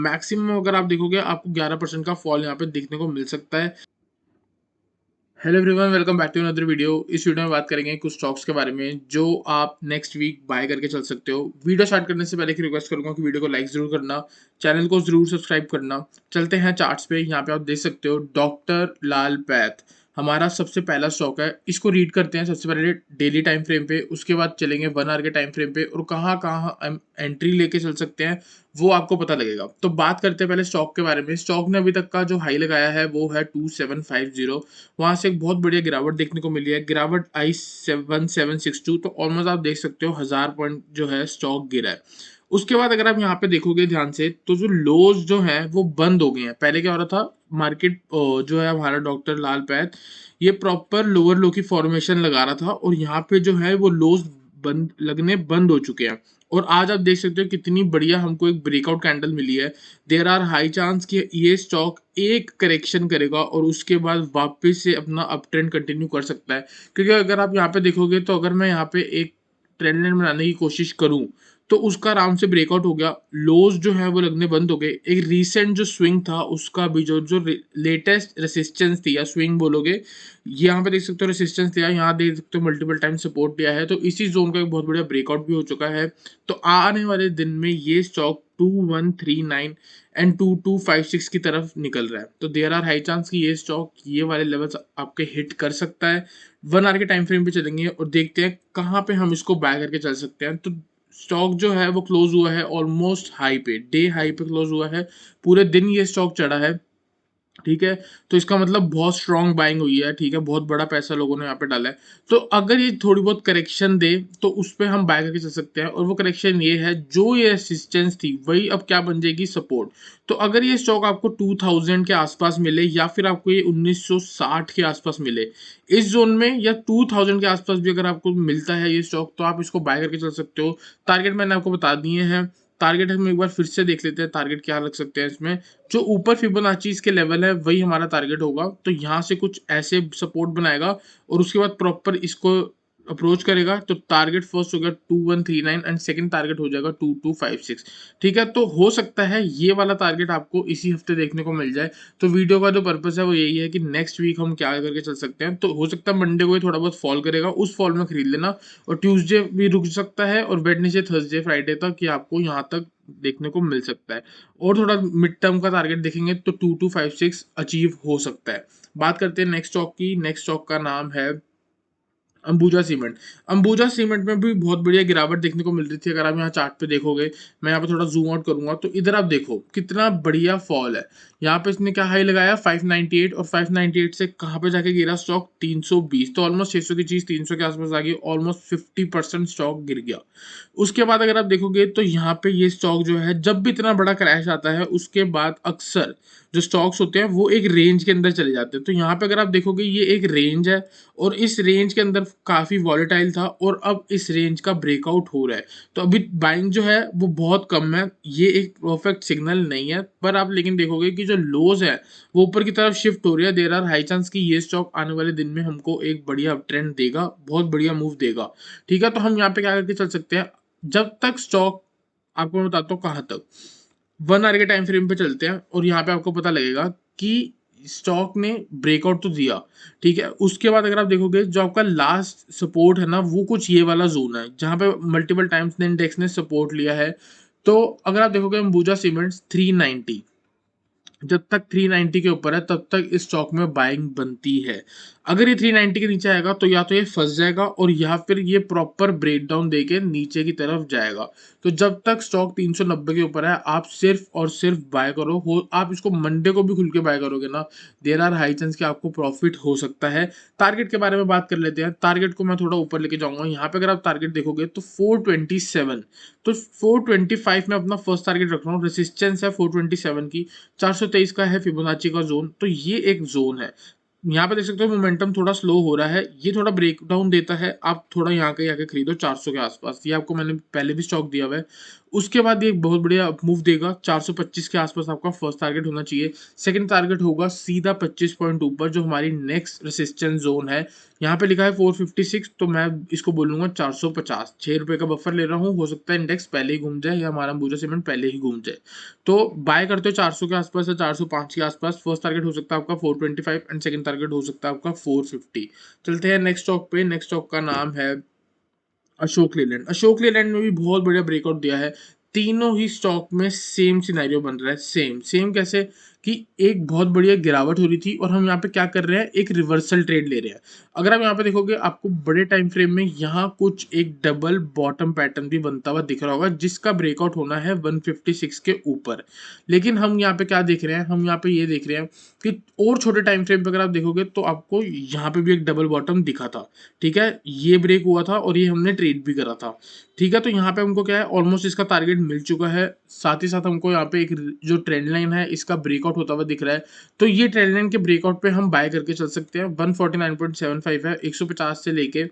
Maximum अगर आप देखोगे आपको 11% का फॉल यहाँ पे देखने को मिल सकता है। Hello everyone, welcome back to another video. इस वीडियो में बात करेंगे कुछ स्टॉक्स के बारे में जो आप नेक्स्ट वीक बाय करके चल सकते हो। वीडियो स्टार्ट करने से पहले एक रिक्वेस्ट करूंगा कि वीडियो को लाइक जरूर करना, चैनल को जरूर सब्सक्राइब करना। चलते हैं चार्ट्स पे। यहाँ पे आप देख सकते हो डॉक्टर लाल पैथ हमारा सबसे पहला स्टॉक है। इसको रीड करते हैं सबसे पहले डेली टाइम फ्रेम पे, उसके बाद चलेंगे 1 आवर के टाइम फ्रेम पे और कहाँ कहाँ हम एंट्री लेके चल सकते हैं वो आपको पता लगेगा। तो बात करते हैं पहले स्टॉक के बारे में। स्टॉक ने अभी तक का जो हाई लगाया है वो है 2750। वहां से एक बहुत बढ़िया गिरावट देखने को मिली है। गिरावट आई 1762, तो ऑलमोस्ट आप देख सकते हो 1000 पॉइंट जो है स्टॉक गिरा है। उसके बाद अगर आप यहाँ पे देखोगे ध्यान से तो जो लोज जो है वो बंद हो गए हैं। पहले क्या हो रहा था, मार्केट जो है हमारा डॉक्टर लाल पैथ ये प्रॉपर लोअर लो की फॉर्मेशन लगा रहा था और यहाँ पे जो है वो लोज बंद लगने बंद हो चुके हैं। और आज आप देख सकते हो कितनी बढ़िया हमको एक ब्रेकआउट कैंडल मिली है। देयर आर हाई चांस कि ये स्टॉक एक करेक्शन करेगा और उसके बाद वापस से अपना अप ट्रेंड कंटिन्यू कर सकता है। क्योंकि अगर आप यहाँ पे देखोगे तो अगर मैं यहाँ पे एक ट्रेंड लाइन बनाने की कोशिश करूं तो उसका आराम से ब्रेकआउट हो गया, लोज जो है वो लगने बंद हो गए। एक रीसेंट जो स्विंग था उसका भी जो जो लेटेस्ट रेसिस्टेंस थी या स्विंग बोलोगे, ये यहाँ पे देख सकते हो रेसिस्टेंस दिया, यहाँ देख सकते हो मल्टीपल टाइम सपोर्ट दिया है। तो इसी जोन का एक बहुत बढ़िया ब्रेकआउट भी हो चुका है। तो आने वाले दिन में ये स्टॉक 2139 एंड 2256 की तरफ निकल रहा है। तो देयर आर हाई चांस कि ये स्टॉक ये वाले लेवल्स आपके हिट कर सकता है। 1 आवर के टाइम फ्रेम पे चलेंगे और देखते हैं कहाँ पे हम इसको बाय करके चल सकते हैं। तो स्टॉक जो है वो क्लोज हुआ है ऑलमोस्ट हाई पे, डे हाई पे क्लोज हुआ है। पूरे दिन ये स्टॉक चढ़ा है, ठीक है। तो इसका मतलब बहुत स्ट्रॉन्ग बाइंग हुई है, ठीक है, बहुत बड़ा पैसा लोगों ने यहाँ पे डाला है। तो अगर ये थोड़ी बहुत करेक्शन दे तो उस पर हम बाय करके चल सकते हैं। और वो करेक्शन ये है, जो ये रेसिस्टेंस थी वही अब क्या बन जाएगी, सपोर्ट। तो अगर ये स्टॉक आपको 2000 के आसपास मिले या फिर आपको ये 1960 के आसपास मिले, इस जोन में या 2000 के आसपास भी अगर आपको मिलता है ये स्टॉक तो आप इसको बाय करके चल सकते हो। टारगेट मैंने आपको बता दिए हैं। टारगेट हम एक बार फिर से देख लेते हैं, टारगेट क्या रख सकते हैं इसमें। जो ऊपर फिबोनाची के लेवल है वही हमारा टारगेट होगा। तो यहाँ से कुछ ऐसे सपोर्ट बनाएगा और उसके बाद प्रॉपर इसको अप्रोच करेगा। तो टारगेट फर्स्ट होगा 2139 एंड सेकंड टारगेट हो जाएगा 2256, ठीक है। तो हो सकता है ये वाला टारगेट आपको इसी हफ्ते देखने को मिल जाए। तो वीडियो का जो पर्पस है वो यही है कि नेक्स्ट वीक हम क्या करके चल सकते हैं। तो हो सकता है मंडे को ये थोड़ा बहुत फॉल करेगा, उस फॉल में खरीद लेना। और ट्यूसडे भी रुक सकता है और वेडनेसडे थर्सडे फ्राइडे तक कि आपको यहाँ तक देखने को मिल सकता है। और थोड़ा मिड टर्म का टारगेट देखेंगे तो 2256 अचीव हो सकता है। बात करते हैं नेक्स्ट स्टॉक की। नेक्स्ट स्टॉक का नाम है अंबुजा सीमेंट। अंबुजा सीमेंट में भी बहुत बढ़िया गिरावट देखने को मिल रही थी। अगर आप यहाँ चार्ट पे देखोगे, मैं यहाँ पे थोड़ा जूम आउट करूंगा तो इधर आप देखो कितना बढ़िया फॉल है। यहाँ पे इसने क्या हाई लगाया 598 और 598 से कहाँ पे जाके गिरा स्टॉक 320। तो ऑलमोस्ट 600 की चीज 300 के आसपास आ गई, ऑलमोस्ट 50% स्टॉक गिर गया। उसके बाद अगर आप देखोगे तो यहाँ पे ये स्टॉक जो है जब भी इतना बड़ा क्रैश आता है उसके बाद अक्सर जो स्टॉक्स होते हैं वो एक रेंज के अंदर चले जाते हैं। तो यहाँ पे अगर आप देखोगे ये एक रेंज है और इस रेंज के अंदर काफी वॉलेटाइल था और अब इस रेंज का ब्रेकआउट हो रहा है। तो अभी बाइंग जो है वो बहुत कम है। ये एक परफेक्ट सिग्नल नहीं है, पर आप लेकिन देखोगे कि जो लोज है वो ऊपर की तरफ शिफ्ट हो रही है। देयर आर हाई चांस कि ये स्टॉक आने वाले दिन में हमको एक बढ़िया ट्रेंड देगा, बहुत बढ़िया मूव देगा, ठीक है। तो हम यहाँ पे क्या करके चल सकते हैं, जब तक स्टॉक, आपको मैं बताता हूँ कहाँ तक, 1 आवर के टाइम फ्रेम पे चलते हैं और यहाँ पे आपको पता लगेगा कि स्टॉक ने ब्रेकआउट तो दिया, ठीक है। उसके बाद अगर आप देखोगे जो आपका लास्ट सपोर्ट है ना वो कुछ ये वाला जोन है जहाँ पे मल्टीपल टाइम्स इंडेक्स ने सपोर्ट लिया है। तो अगर आप देखोगे अंबुजा सीमेंट्स 390, जब तक 390 के ऊपर है तब तक इस स्टॉक में बाइंग बनती है। अगर ये 390 के नीचे आएगा तो या तो ये फंस जाएगा और या फिर ये प्रॉपर ब्रेकडाउन देके नीचे की तरफ जाएगा। तो जब तक स्टॉक 390 के ऊपर है आप सिर्फ और सिर्फ बाय करो। हो आप इसको मंडे को भी खुल के बाय करोगे ना, देयर आर हाई चांस कि आपको प्रॉफिट हो सकता है। टारगेट के बारे में बात कर लेते हैं। टारगेट को मैं थोड़ा ऊपर लेके जाऊंगा। यहाँ पे अगर आप टारगेट देखोगे तो 427, तो 425 में अपना फर्स्ट टारगेट रख रहा हूँ। रेसिस्टेंस है 427 की, 423 का है फिबोनाची का जोन। तो ये एक जोन है। यहाँ पे देख सकते हो मोमेंटम थोड़ा स्लो हो रहा है, ये थोड़ा ब्रेक डाउन देता है, आप थोड़ा यहाँ के आके खरीदो 400 के आसपास। ये आपको मैंने पहले भी स्टॉक दिया हुआ है। उसके बाद ये एक बहुत बढ़िया मूव देगा 425 के आसपास आपका फर्स्ट टारगेट होना चाहिए। सेकंड टारगेट होगा सीधा 25 पॉइंट ऊपर जो हमारी नेक्स्ट रेसिस्टेंस जोन है। यहाँ पे लिखा है 456, तो मैं इसको बोलूंगा 450। 6 रुपए का बफर ले रहा हूँ, हो सकता है इंडेक्स पहले ही घूम जाए या हमारा अंबुजा सीमेंट पहले ही घूम जाए। तो बाय करते हो 400 के आसपास या 405 के आसपास। फर्स्ट टारगेट हो सकता है आपका 425 एंड सेकंड टारगेट हो सकता है आपका 450। चलते हैं नेक्स्ट स्टॉक पे। नेक्स्ट स्टॉक का नाम है अशोक लेलैंड। अशोक लेलैंड में भी बहुत बढ़िया ब्रेकआउट दिया है। तीनों ही स्टॉक में सेम सिनेरियो बन रहा है। सेम सेम कैसे कि एक बहुत बढ़िया गिरावट हो रही थी और हम यहाँ पे क्या कर रहे हैं, एक रिवर्सल ट्रेड ले रहे हैं। अगर आप यहाँ पे देखोगे आपको बड़े टाइम फ्रेम में यहाँ कुछ एक डबल बॉटम पैटर्न भी बनता हुआ दिख रहा होगा जिसका ब्रेकआउट होना है 156 के ऊपर। लेकिन हम यहाँ पे क्या देख रहे हैं, हम यहाँ पे ये देख रहे हैं कि और छोटे टाइम फ्रेम पे अगर आप देखोगे तो आपको यहाँ पे भी एक डबल बॉटम दिखा था। ठीक है, ये ब्रेक हुआ था और ये हमने ट्रेड भी करा था। ठीक है, तो यहाँ पे हमको क्या है, ऑलमोस्ट इसका टारगेट मिल चुका है। साथ ही साथ हमको यहाँ पे एक जो ट्रेंड लाइन है इसका ब्रेकआउट होता हुआ दिख रहा है। तो ये ट्रेंड लाइन के ब्रेकआउट पे हम बाय करके चल सकते हैं। 149.75 है, 150 से लेके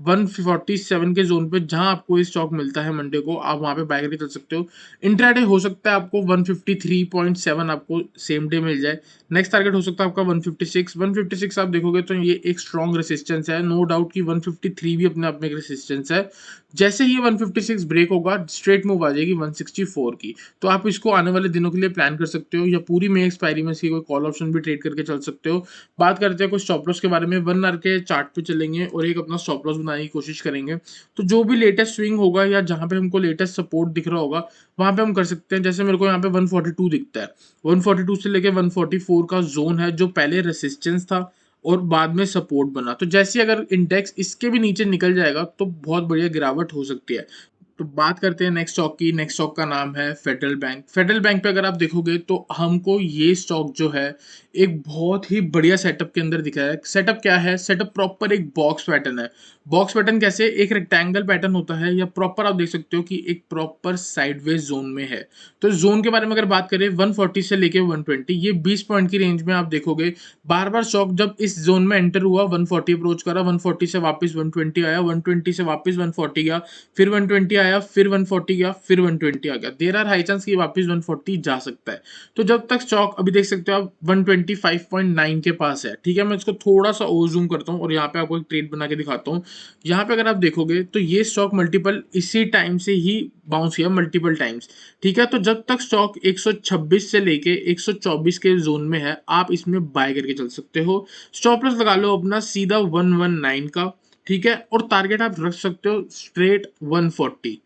147 के जोन पे जहां आपको ये स्टॉक मिलता है मंडे को, आप वहां पे बाय करके चल सकते हो। इंट्राडे हो सकता है आपको 153.7 आपको सेम डे मिल जाए। नेक्स्ट टारगेट हो सकता है आपका 156। 156 आप देखोगे तो ये एक स्ट्रॉन्ग रेसिस्टेंस है, नो डाउट कि 153 भी अपने आप में एक रेसिस्टेंस है। जैसे ही 156 ब्रेक होगा स्ट्रेट मूव आ जाएगी 164 की। तो आप इसको आने वाले दिनों के लिए प्लान कर सकते हो या पूरी मे एक्सपायरी में इसकी कोई कॉल ऑप्शन भी ट्रेड करके चल सकते हो। बात करते हैं कुछ स्टॉप लॉस के बारे में। 1 आवर के चार्ट पे चलेंगे और एक अपना स्टॉप लॉस बनाने की कोशिश करेंगे। तो जो भी लेटेस्ट स्विंग होगा या जहां पे हमको लेटेस्ट सपोर्ट दिख रहा होगा वहां पे हम कर सकते हैं। जैसे मेरे को यहाँ पे 142 दिखता है, 142 से लेके 144 का जोन है जो पहले रेसिस्टेंस था और बाद में सपोर्ट बना। तो जैसे अगर इंडेक्स इसके भी नीचे निकल जाएगा तो बहुत बढ़िया गिरावट हो सकती है। तो बात करते हैं नेक्स्ट स्टॉक की। नेक्स्ट स्टॉक का नाम है फेडरल बैंक। फेडरल बैंक पे अगर आप देखोगे तो हमको ये स्टॉक जो है एक बहुत ही बढ़िया सेटअप के अंदर दिख रहा है। सेटअप क्या है, सेटअप प्रॉपर एक बॉक्स पैटर्न है। बॉक्स पैटर्न कैसे, एक रेक्टेंगल पैटर्न होता है या प्रॉपर आप देख सकते हो कि एक प्रॉपर साइडवेज जोन में है। तो जोन के बारे में अगर बात करें 140 से लेके 120, ये 20 पॉइंट की रेंज में आप देखोगे बार बार स्टॉक जब इस जोन में एंटर हुआ 140 अप्रोच करा, 140 से वापस 120 आया, 120 से वापस 140 गया, फिर 120 आया, फिर 140 गया, फिर 120 आ गया। देयर आर हाई चांस कि वापस 140 जा सकता है। तो जब तक स्टॉक अभी देख सकते हो आप 125.9 के पास है। ठीक है, मैं इसको थोड़ा सा और जूम करता हूँ और यहाँ पे आपको एक ट्रेड बना के दिखाता हूँ। यहाँ पे अगर आप देखोगे तो ये स्टॉक मल्टीपल इसी टाइम से ही बाउंस किया मल्टीपल टाइम्स। ठीक है, तो जब तक स्टॉक 126 से लेके 124 के जोन में है आप इसमें बाय करके चल सकते हो। स्टॉप लॉस लगा लो अपना सीधा 119 का। ठीक है, और टारगेट आप रख सकते हो स्ट्रेट 140।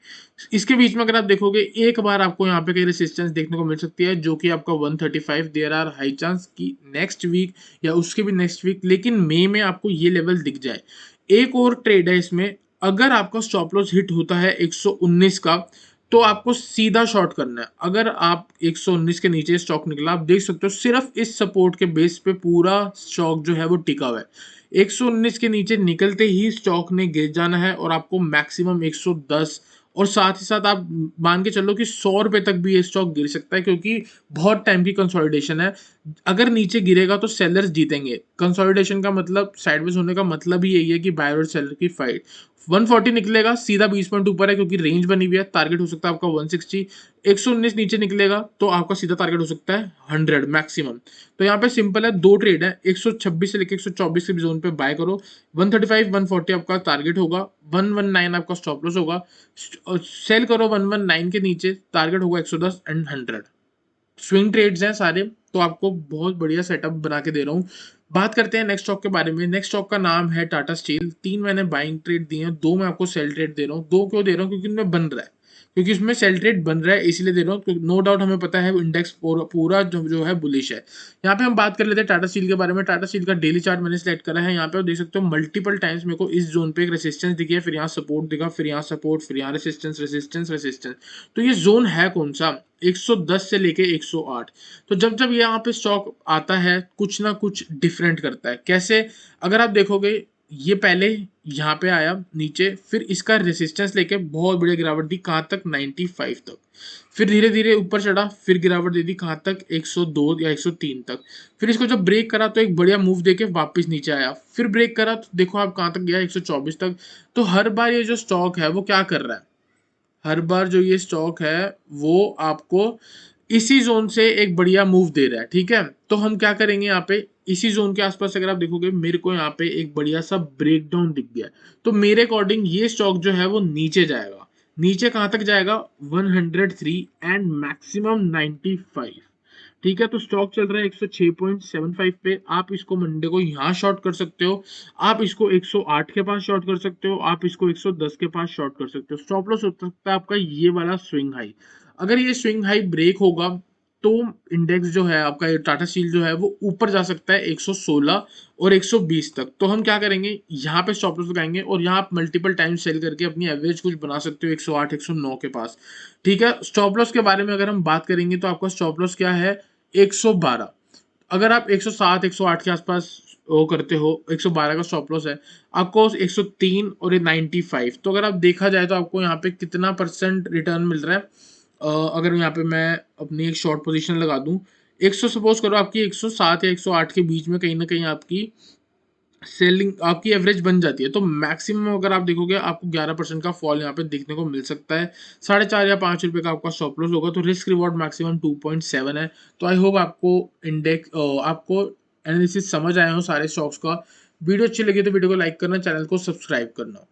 इसके बीच में अगर आप देखोगे एक बार आपको यहाँ पे कई रेसिस्टेंस देखने को मिल सकती है जो कि आपका 135। देयर आर हाई चांस कि नेक्स्ट वीक या उसके भी नेक्स्ट वीक, लेकिन मई में आपको ये लेवल दिख जाए। एक और ट्रेड है इसमें, अगर आपका स्टॉप लॉस हिट होता है 119 का तो आपको सीधा शॉर्ट करना है। अगर आप 119 के नीचे स्टॉक निकला, आप देख सकते हो सिर्फ इस सपोर्ट के बेस पे पूरा स्टॉक जो है वो टिका हुआ है। 119 के नीचे निकलते ही स्टॉक ने गिर जाना है और आपको मैक्सिमम 110 और साथ ही साथ आप मान के चलो कि 100 रुपए तक भी ये स्टॉक गिर सकता है क्योंकि बहुत टाइम की कंसोलिडेशन है। अगर नीचे गिरेगा तो सेलर्स जीतेंगे। कंसोलिडेशन का मतलब, साइडवेज होने का मतलब ही यही है कि बायर और सेलर की फाइट। 140 निकलेगा सीधा 20 पॉइंट ऊपर है क्योंकि रेंज बनी हुई है। टारगेट हो सकता है आपका 160। 119 नीचे निकलेगा तो आपका सीधा टारगेट हो सकता है 100 मैक्सिमम। तो यहाँ पे सिंपल है, दो ट्रेड है, 126 से लेकर 124 के जोन पे बाय करो। 135 140 आपका टारगेट होगा, 119 आपका स्टॉप लॉस होगा। सेल करो 119 के नीचे, टारगेट होगा 110 एंड 100। स्विंग ट्रेड्स हैं सारे, तो आपको बहुत बढ़िया सेटअप बना के दे रहा हूँ। बात करते हैं नेक्स्ट स्टॉक के बारे में। नेक्स्ट स्टॉक का नाम है टाटा स्टील। 3 मैंने बाइंग ट्रेड दिए हैं, 2 मैं आपको सेल ट्रेड दे रहा हूँ। 2 क्यों दे रहा हूँ, क्योंकि इनमें बन रहा है, क्योंकि इसमें सेल ट्रेड बन रहा है इसलिए दे रहा हूँ। नो डाउट हमें पता है इंडेक्स पूरा जो है बुलिश है। यहाँ पे हम बात कर लेते हैं टाटा स्टील के बारे में। टाटा स्टील का डेली चार्ट मैंने सेलेक्ट करा है। यहाँ पे आप देख सकते हो मल्टीपल टाइम्स मेरे को इस जोन पे एक रेसिस्टेंस दिखी है, फिर यहाँ सपोर्ट दिखा, फिर यहाँ सपोर्ट, फिर यहाँ रेसिस्टेंस रेसिस्टेंस रेसिस्टेंस। तो ये जोन है कौन सा, 110 से लेके 108। तो जब जब यहाँ पे स्टॉक आता है कुछ ना कुछ डिफरेंट करता है। कैसे, अगर आप देखोगे ये पहले यहाँ पे आया नीचे, फिर इसका रेसिस्टेंस लेके बहुत बढ़िया गिरावट दी, कहाँ तक, 95 तक। फिर धीरे धीरे ऊपर चढ़ा, फिर गिरावट दे दी कहाँ तक, 102 या 103 तक। फिर इसको जब ब्रेक करा तो एक बढ़िया मूव देके वापस नीचे आया, फिर ब्रेक करा तो देखो आप कहाँ तक गया, 124 तक। तो हर बार ये जो स्टॉक है वो क्या कर रहा है, हर बार जो ये स्टॉक है वो आपको इसी जोन से एक बढ़िया मूव दे रहा है, ठीक है। तो हम क्या करेंगे यहाँ पे, इसी जोन के आसपास अगर आप देखोगे मेरे को यहाँ पे एक बढ़िया सा ब्रेकडाउन दिख गया है। तो मेरे अकॉर्डिंग ये स्टॉक जो है वो नीचे जाएगा। नीचे कहाँ तक जाएगा, 103 एंड मैक्सिमम 95, ठीक है। तो स्टॉक चल रहा है 106.75 पे। आप इसको मंडे को यहाँ शॉर्ट कर सकते हो, आप इसको 108 के पास शॉर्ट कर सकते हो, आप इसको 110 के पास शॉर्ट कर सकते हो। स्टॉप लॉस हो सकता है आपका ये वाला स्विंग हाई। अगर ये स्विंग हाई ब्रेक होगा तो इंडेक्स जो है आपका, ये टाटा स्टील जो है वो ऊपर जा सकता है 116 और 120 तक। तो हम क्या करेंगे, यहाँ पे स्टॉप लॉस लगाएंगे और यहाँ आप मल्टीपल टाइम सेल करके अपनी एवरेज कुछ बना सकते हो 108 109 के पास, ठीक है। स्टॉप लॉस के बारे में अगर हम बात करेंगे तो आपका स्टॉप लॉस क्या है, 112। अगर आप 107 108 के आसपास वो करते हो, 112 का स्टॉप लॉस है आपको, 103 और ये 95। तो अगर आप देखा जाए तो आपको यहाँ पे कितना परसेंट रिटर्न मिल रहा है। अगर यहाँ पे मैं अपनी एक शॉर्ट पोजीशन लगा दूं, 100 सपोज करो आपकी 107 या 108 के बीच में कहीं ना कहीं आपकी सेलिंग आपकी एवरेज बन जाती है। तो मैक्सिमम अगर आप देखोगे आपको 11% का फॉल यहाँ पे देखने को मिल सकता है। 4.5 या 5 रुपए का आपका स्टॉप लॉस होगा। तो रिस्क रिवॉर्ड मैक्सिमम 2.7 है। तो आई होप आपको इंडेक्स आपको एनालिसिस समझ आए हो सारे स्टॉक्स का। वीडियो अच्छी लगी तो वीडियो को लाइक करना, चैनल को सब्सक्राइब करना।